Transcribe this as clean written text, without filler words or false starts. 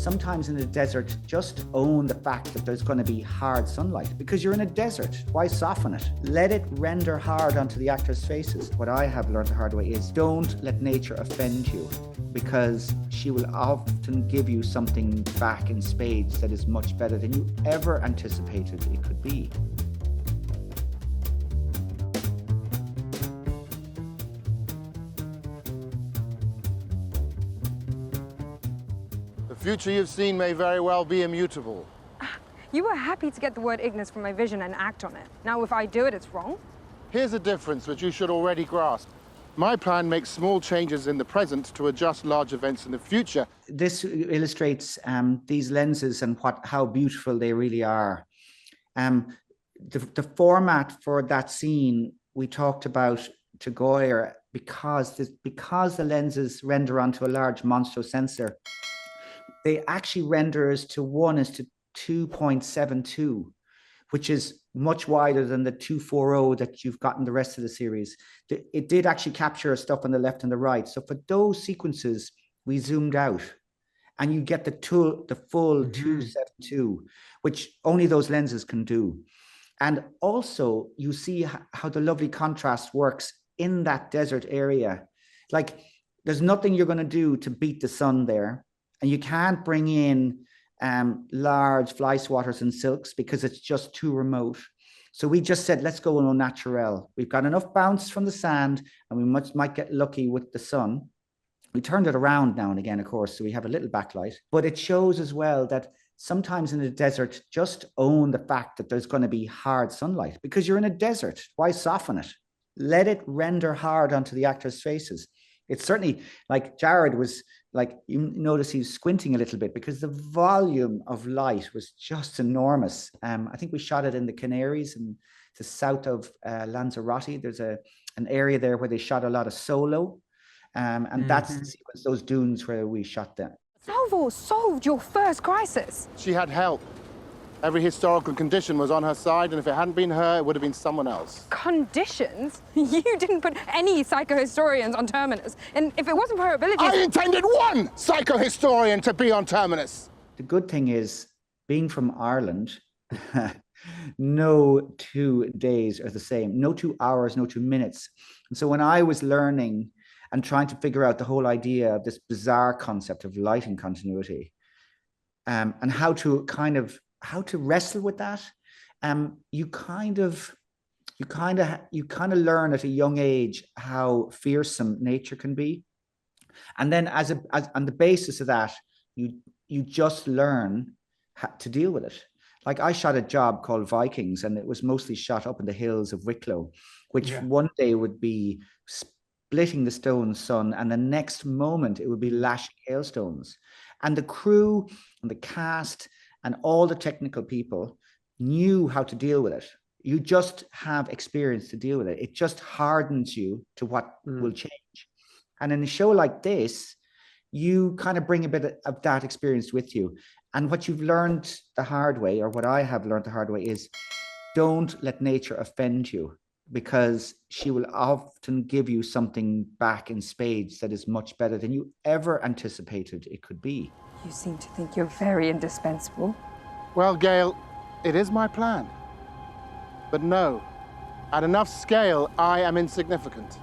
sometimes in the desert, just own the fact that there's going to be hard sunlight because you're in a desert. Why soften it? Let it render hard onto the actors' faces. What I have learned the hard way is don't let nature offend you, because she will often give you something back in spades that is much better than you ever anticipated it could be. The future you've seen may very well be immutable. You were happy to get the word ignis from my vision and act on it. Now, if I do it, it's wrong? Here's a difference which you should already grasp. My plan makes small changes in the present to adjust large events in the future. This illustrates these lenses and how beautiful they really are. The format for that scene we talked about to Goyer because the lenses render onto a large monstro sensor. They actually render as to 1:2.72, which is much wider than the 240 that you've got in the rest of the series. It did actually capture stuff on the left and the right. So for those sequences, we zoomed out and you get the full 272, which only those lenses can do. And also you see how the lovely contrast works in that desert area. Like there's nothing you're going to do to beat the sun there. And you can't bring in large fly swatters and silks because it's just too remote. So we just said, let's go au naturel. We've got enough bounce from the sand and we might get lucky with the sun. We turned it around now and again, of course, so we have a little backlight. But it shows as well that sometimes in the desert, just own the fact that there's going to be hard sunlight because you're in a desert. Why soften it? Let it render hard onto the actors' faces. It's certainly like Jared was like, you notice he's squinting a little bit because the volume of light was just enormous. I think we shot it in the Canaries and the south of Lanzarote. There's an area there where they shot a lot of solo. And that's the sequence, those dunes where we shot them. Salvo solved your first crisis. She had help. Every historical condition was on her side, and if it hadn't been her, it would have been someone else. Conditions? You didn't put any psychohistorians on Terminus. And if it wasn't for her abilities... I intended one psychohistorian to be on Terminus! The good thing is, being from Ireland, no 2 days are the same. No 2 hours, no 2 minutes. And so when I was learning and trying to figure out the whole idea of this bizarre concept of lighting continuity, and how to wrestle with that, you kind of learn at a young age how fearsome nature can be, and then as on the basis of that, you just learn how to deal with it. Like I shot a job called Vikings, and it was mostly shot up in the hills of Wicklow, which one day would be splitting the stone sun, and the next moment it would be lashing hailstones, and the crew and the cast and all the technical people knew how to deal with it. You just have experience to deal with it. It just hardens you to what will change. And in a show like this, you kind of bring a bit of that experience with you. And what you've learned the hard way, or what I have learned the hard way, is don't let nature offend you, because she will often give you something back in spades that is much better than you ever anticipated it could be. You seem to think you're very indispensable. Well, Gail, it is my plan. But no, at enough scale, I am insignificant.